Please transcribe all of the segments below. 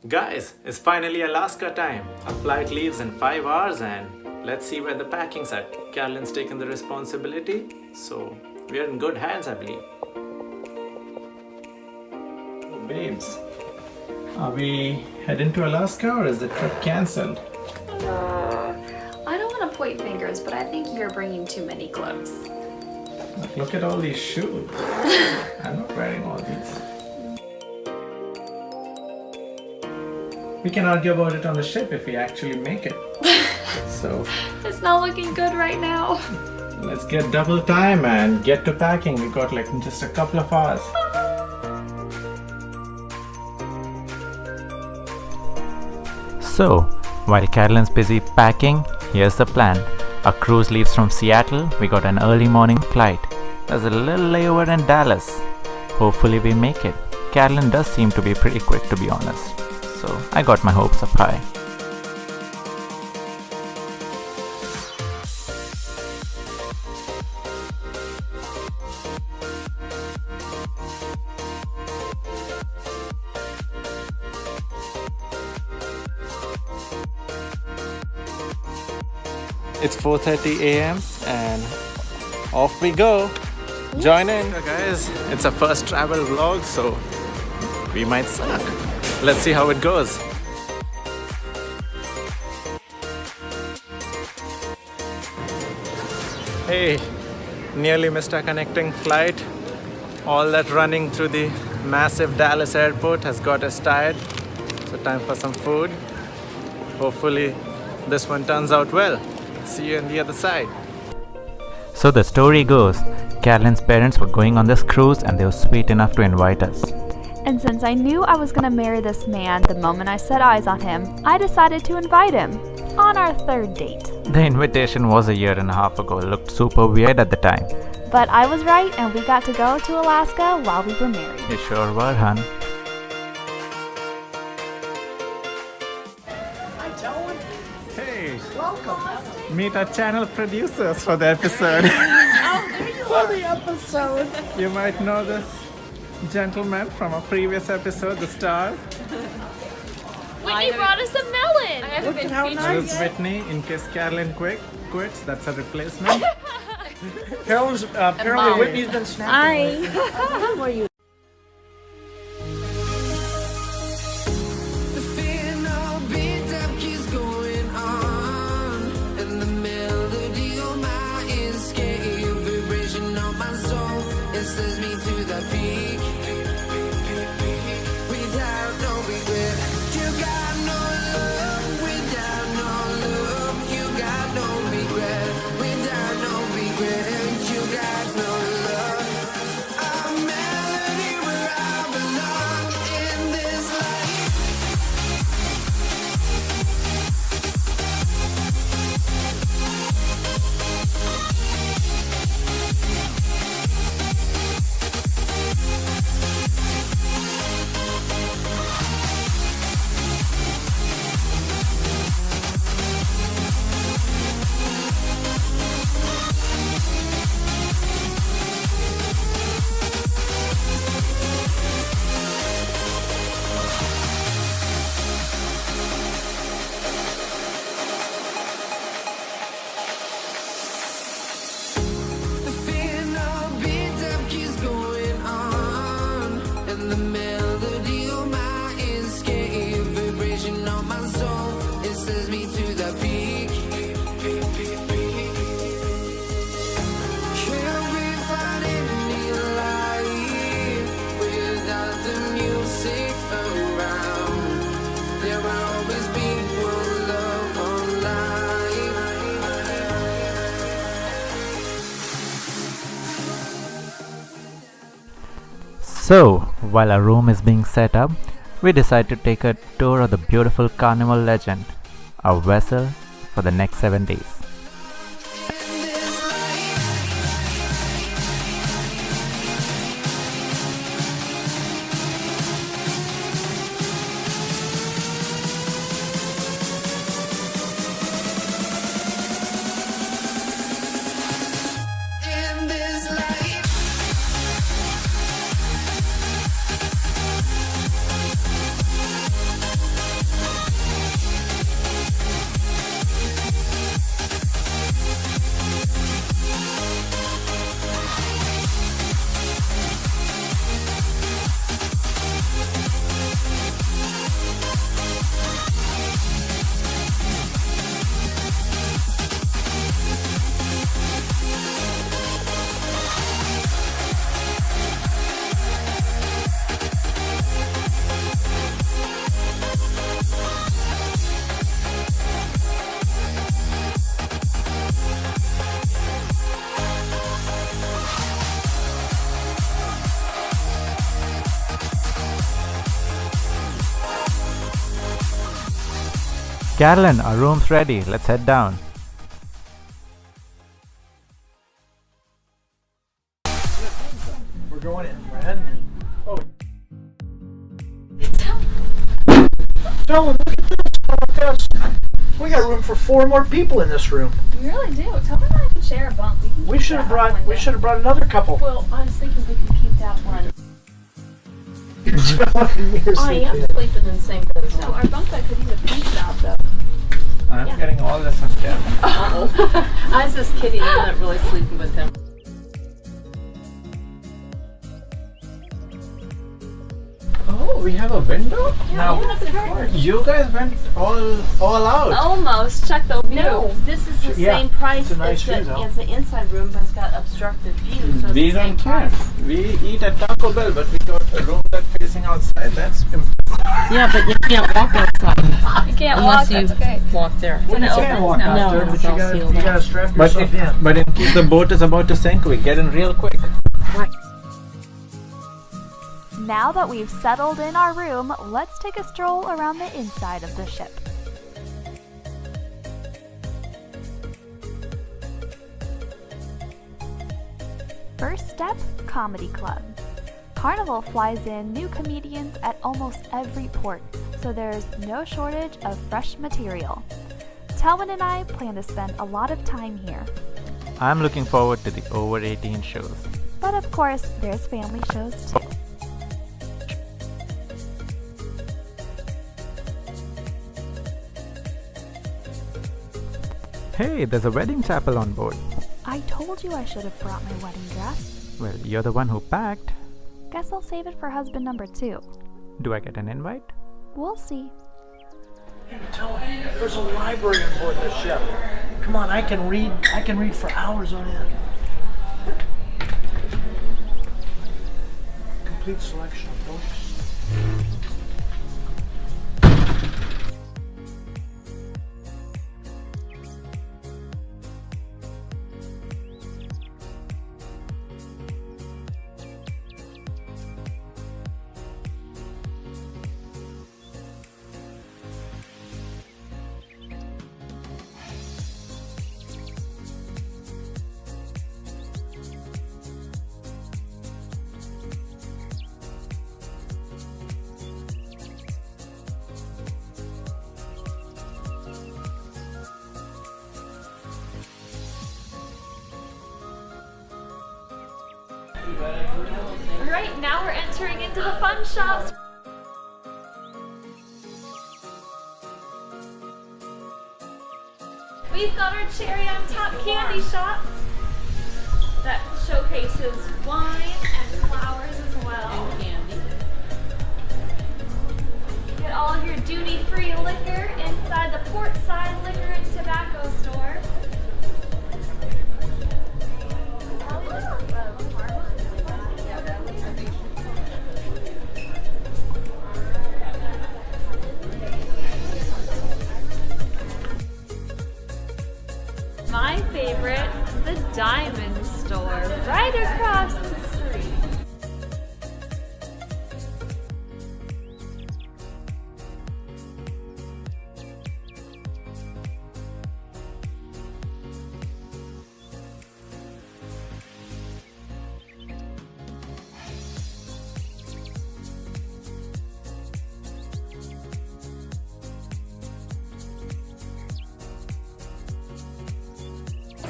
Guys, it's finally Alaska time. Our flight leaves in 5 hours and let's see where the packing's at. Carolyn's taken the responsibility, so we are in good hands, I believe. Babes, are we heading to Alaska or is the trip cancelled? I don't want to point fingers, but I think you're bringing too many clothes. Look at all these shoes. I'm not wearing all these. We can argue about it on the ship if we actually make it. So It's not looking good right now. let's get double time and get to packing. We got like just a couple of hours. So, while Carolyn's busy packing, here's the plan. Our cruise leaves from Seattle. We got an early morning flight. There's a little layover in Dallas. Hopefully we make it. Carolyn does seem to be pretty quick, to be honest. So I got my hopes up high. It's 4:30 a.m. and off we go. Join in. So guys, it's our first travel vlog, so we might suck. Let's see how it goes. Hey, nearly missed our connecting flight. All that running through the massive Dallas airport has got us tired. So time for some food. Hopefully this one turns out well. See you on the other side. So the story goes, Carolyn's parents were going on this cruise and they were sweet enough to invite us. And since I knew I was going to marry this man the moment I set eyes on him, I decided to invite him on our third date. The invitation was a year and a half ago. It looked super weird at the time. But I was right and we got to go to Alaska while we were married. You sure were, hun. Hey, welcome. Meet our channel producers for the episode. Oh, there you are. For the episode. You might know this gentleman from a previous episode, the star. Whitney brought us a melon. I haven't Look been at how featured. nice. This is Whitney, in case Carolyn quits, that's a replacement. Carolyn's, apparently Whitney's been snapping. Hi. What are you? So, while our room is being set up, we decide to take a tour of the beautiful Carnival Legend, our vessel for the next 7 days. Carolyn, our room's ready. Let's head down. We're going in. We're heading. Oh. So look at this. We got room for 4 more people in this room. We really do. Tell them I can share a bunk. We should have brought another couple. Well, I was thinking we could keep that one. I am sleeping in the same bed as No, our bunk bed could use a piece out though. I'm getting all this on camera. Oh. I was just kidding. I'm not really sleeping with him. Oh, we have a window? Yeah, open up the curtain. You guys went all out. Almost. Check the view. No, this is the Yeah, same price it's a nice view, as though. the inside room, but it's got obstructed view, so We it's the same don't care. price. We eat at Taco Bell, but we got a room that's facing outside. That's Yeah, but you can't walk outside You can't unless walk. you That's okay. walk there. You can't walk No. out there, No, but it's you all gotta sealed up. strap but yourself in. in case the boat is about to sink, we get in real quick. Now that we've settled in our room, let's take a stroll around the inside of the ship. First step, Comedy Club. Carnival flies in new comedians at almost every port, so there's no shortage of fresh material. Telwyn and I plan to spend a lot of time here. I'm looking forward to the over 18 shows. But of course, there's family shows too. Hey, there's a wedding chapel on board. I told you I should have brought my wedding dress. Well, you're the one who packed. Guess I'll save it for husband number 2. Do I get an invite? We'll see. Hey, tell me, there's a library on board this ship. Come on, I can read for hours on end. Complete selection of books. Alright, now we're entering into the fun shops. We've got our cherry on top candy shop that showcases wine and flowers as well. And candy. Get all of your duty-free liquor inside the Portside Liquor and Tobacco store. My favorite, the Diamond Store, right across the street.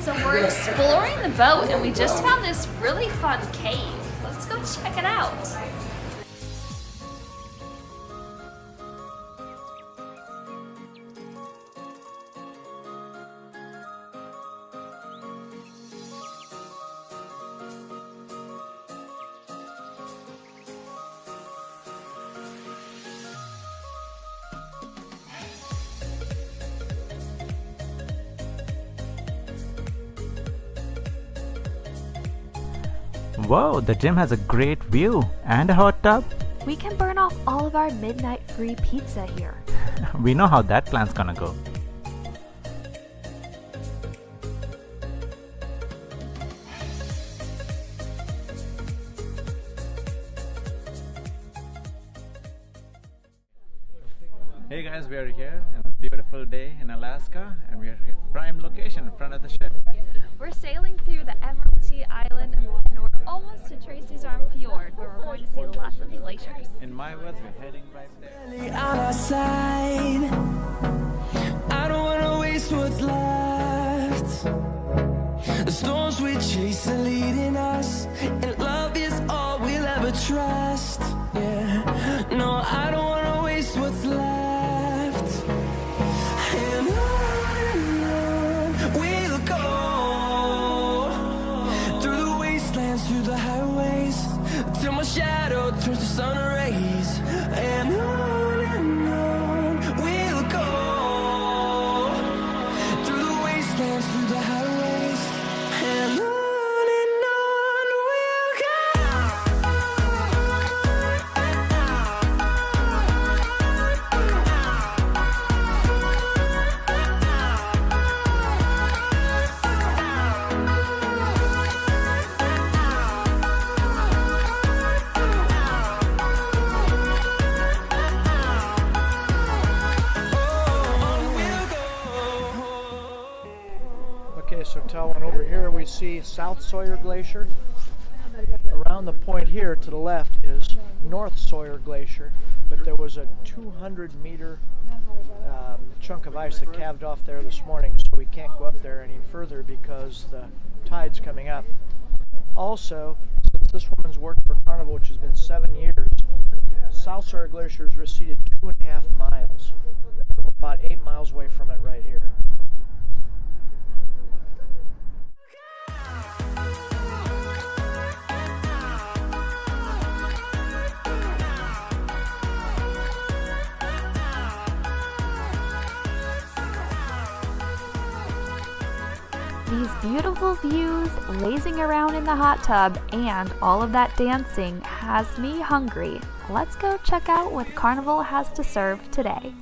So we're exploring the boat and we just found this really fun cave. Let's go check it out. Whoa, the gym has a great view and a hot tub. We can burn off all of our midnight free pizza here. We know how that plan's gonna go. Hey guys, we are here on a beautiful day in Alaska, and we are here, prime location in front of the ship. We're sailing through the Admiralty Island and we're almost to Tracy's Arm Fjord, where we're going to see lots of glaciers. In my words, we're heading right there. On our side, I don't wanna waste what's left. The storms we chase are leading us, and love is all we'll ever trust. Yeah, no, I don't wanna waste what's left. And on we'll go, through the wastelands, through the highways, till my shadow turns to sun rays. And on we'll go, through the wastelands, through the highways, and on we'll Okay, so Talwin, over here we see South Sawyer Glacier. Around the point here to the left is North Sawyer Glacier, but there was a 200-meter chunk of ice that calved off there this morning, so we can't go up there any further because the tide's coming up. Also, since this woman's worked for Carnival, which has been 7 years, South Sawyer Glacier has receded 2.5 miles. We're about 8 miles away from it right here. These beautiful views, lazing around in the hot tub, and all of that dancing has me hungry. Let's go check out what Carnival has to serve today.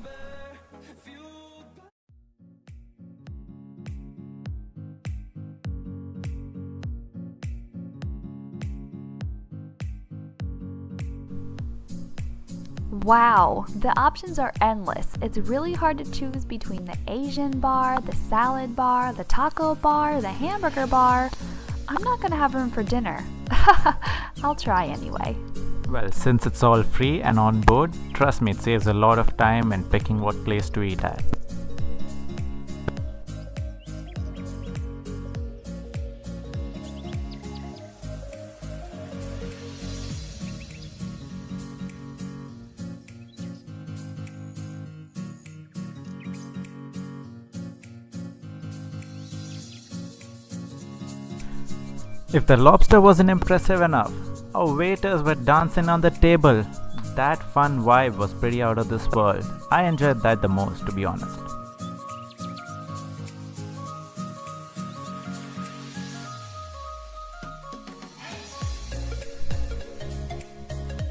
Wow, the options are endless. It's really hard to choose between the Asian bar, the salad bar, the taco bar, the hamburger bar. I'm not gonna have room for dinner. I'll try anyway. Well, since it's all free and on board, trust me, it saves a lot of time in picking what place to eat at. If the lobster wasn't impressive enough, our waiters were dancing on the table. That fun vibe was pretty out of this world. I enjoyed that the most, to be honest.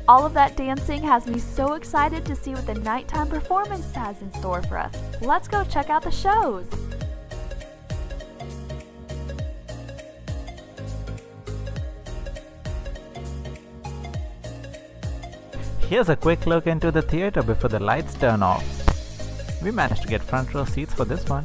All of that dancing has me so excited to see what the nighttime performance has in store for us. Let's go check out the shows. Here's a quick look into the theater before the lights turn off. We managed to get front row seats for this one.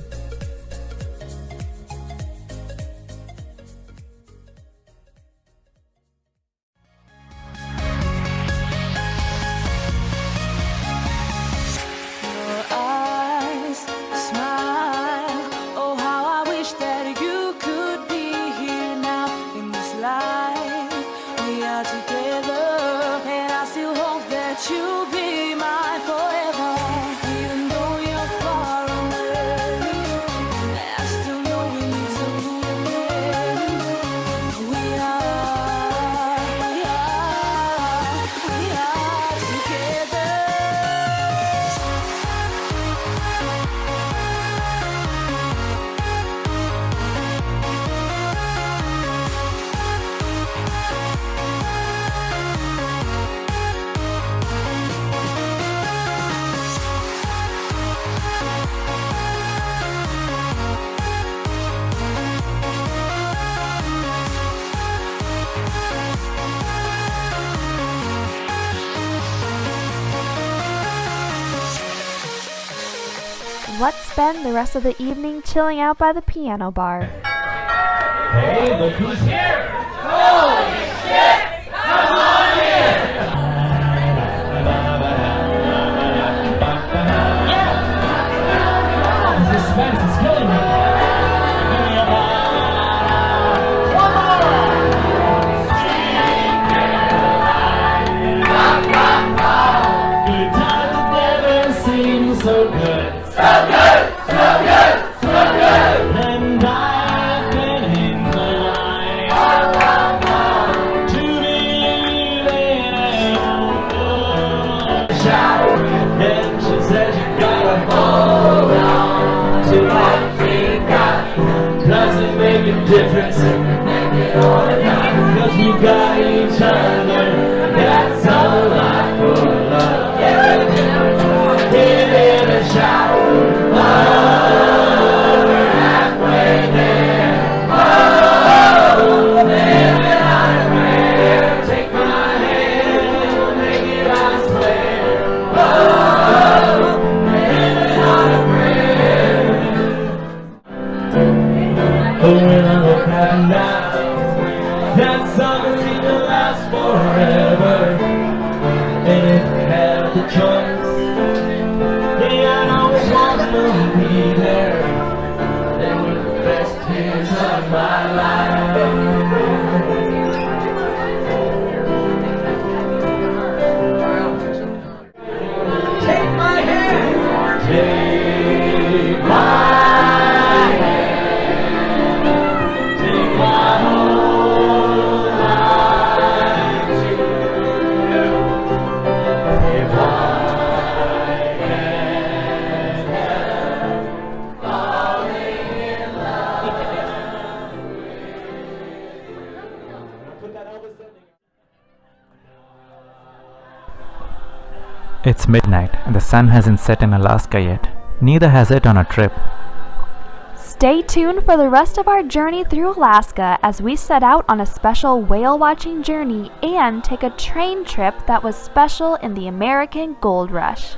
Your eyes smile. Oh, how I wish that you could be here now in this life. We are together, and I still hope that you'll be mine forever. Even though you're far away, I still know we need to move in. We are together. spend the rest of the evening chilling out by the piano bar. Hey, look who's here! Holy shit! Come on in! Yeah! The suspense is killing me. One more! Good times never seem so good. So good! So good! So good! And I've been in the line to believe it. Shout, and she said you gotta hold on to what we got. Doesn't make a difference if we make it or not. 'Cause we got each other. That's all I for love. Give it a shout. That summer seemed to last forever. And if I had the choice, yeah, I'd always want to be there. They were the best years of my life. Take my hand, take my It's midnight and the sun hasn't set in Alaska yet. Neither has it on a trip. Stay tuned for the rest of our journey through Alaska as we set out on a special whale watching journey and take a train trip that was special in the American Gold Rush.